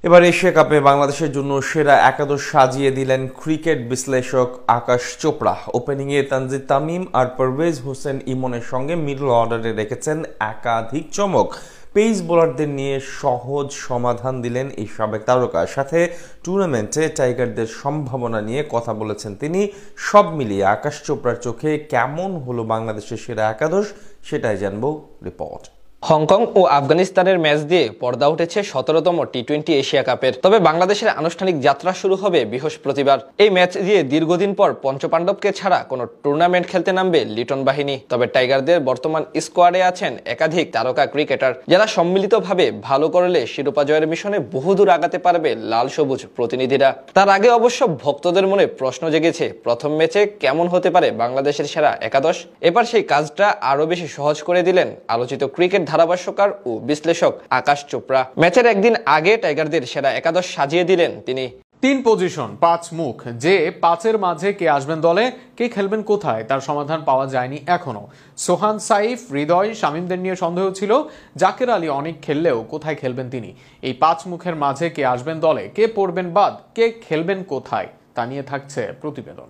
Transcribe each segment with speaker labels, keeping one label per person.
Speaker 1: এবার এশিয়া কাপে বাংলাদেশের জন্য সেরা একাদশ সাজিয়ে দিলেন ক্রিকেট বিশ্লেষক আকাশ চোপড়া। ওপেনিংয়ে তানজিদ তামিম আর পারভেজ হোসেন ইমনের সঙ্গে মিডল অর্ডারে রেখেছেন একাধিক চমক। পেস বোলারদের নিয়ে সহজ সমাধান দিলেন এই সাবেক তারকা। সাথে টুর্নামেন্টে টাইগারদের সম্ভাবনা নিয়ে কথা বলেছেন তিনি। সব মিলিয়ে আকাশ চোপড়ার চোখে কেমন হলো বাংলাদেশের সেরা একাদশ, সেটাই জানবো রিপোর্ট।
Speaker 2: হংকং ও আফগানিস্তানের ম্যাচ দিয়ে পর্দা উঠেছে 17তম টি-20 এশিয়া কাপের। তবে বাংলাদেশের আনুষ্ঠানিক যাত্রা শুরু হবে বৃহস্পতিবার। এই ম্যাচ দিয়ে দীর্ঘদিন পর পঞ্চপাণ্ডবকে ছাড়া কোনো টুর্নামেন্ট খেলতে নামবে লিটন বাহিনী। তবে টাইগারদের বর্তমান স্কোয়াডে আছেন একাধিক তারকা ক্রিকেটার, যারা সম্মিলিতভাবে ভালো করলে শিরোপা জয়ের মিশনে বহুদূর আগাতে পারবে লাল সবুজ প্রতিনিধিরা। তার আগে অবশ্য ভক্তদের মনে প্রশ্ন জেগেছে, প্রথম ম্যাচে কেমন হতে পারে বাংলাদেশের সেরা একাদশ। এবার সেই কাজটা আরো বেশি সহজ করে দিলেন আলোচিত ক্রিকেট ধারাভাষ্যকার ও বিশ্লেষক আকাশ চোপড়া। ম্যাচের একদিন আগে টাইগারদের সেরা একাদশ সাজিয়ে দিলেন তিনি।
Speaker 3: 3 পজিশন 5 মুখ, যে 5-এর মাঝে কে আসবেন দলে, কে খেলবেন কোথায়, তার সমাধান পাওয়া যায়নি এখনো। সোহান, সাইফ, হৃদয়, শামীমদের নিয়ে সন্দেহ ছিল। জাকের আলী অনেক খেললেও কোথায় খেলবেন তিনি। এই 5 মুখের মাঝে কে আসবেন দলে, কে পড়বেন বাদ, কে খেলবেন কোথায়, তা নিয়ে থাকছে প্রতিবেদন।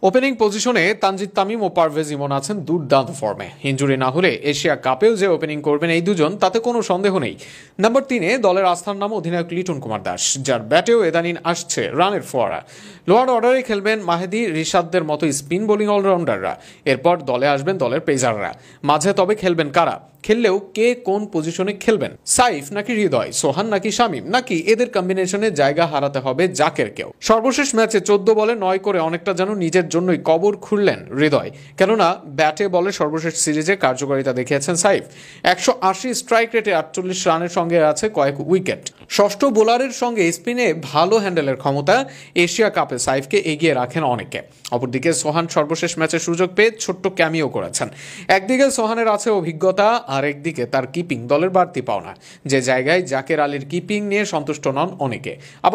Speaker 3: ওপেনিং পজিশনে তানজিদ তামিম ও পারভেজ ইমন আছেন দুর্দান্ত ফর্মে। ইনজুরি না হলে এশিয়া কাপেও যে ওপেনিং করবেন এই দুজন, তাতে কোনো সন্দেহ নেই। নাম্বার 3-এ দলের আস্থার নাম অধিনায়ক লিটন কুমার দাস, যার ব্যাটেও এদানিন আসছে রানের ফোয়ারা। লোয়ার অর্ডারে খেলবেন মাহেদী, রিশাদদের মতো স্পিন বোলিং অলরাউন্ডাররা। এরপর দলে আসবেন দলের পেসাররা। মাঝে তবে খেলবেন কারা, খেললেও কে কোন পজিশনে খেলবেন, সাইফ নাকি হৃদয়, সোহান নাকি শামীম, নাকি এদের কম্বিনেশনে জায়গা হারাতে হবে জাকেরকেও। সর্বশেষ ম্যাচে 14 বলে 9 করে অনেকটা যেন নিজের জন্যই কবর খুললেন হৃদয়। কেননা ব্যাটে বলে সর্বশেষ সিরিজে কার্যকারিতা দেখিয়েছেন সাইফ। 180 স্ট্রাইক রেটে 48 রানের সঙ্গে আছে কয়েক উইকেট। ষষ্ঠ বোলারের সঙ্গে স্পিনে ভালো হ্যান্ডেলের ক্ষমতা এশিয়া কাপে সাইফকে এগিয়ে রাখেন অনেকে। অপরদিকে সোহান সর্বশেষ ম্যাচে সুযোগ পেয়ে ছোট্ট ক্যামিও করেছেন। একদিকে সোহানের আছে অভিজ্ঞতা, আর একদিকে তার কিপিং দলের বাড়তি পাওনা, যে জায়গায় জাকের আলীর কিপিং নিয়ে সন্তুষ্ট নন অনেকে।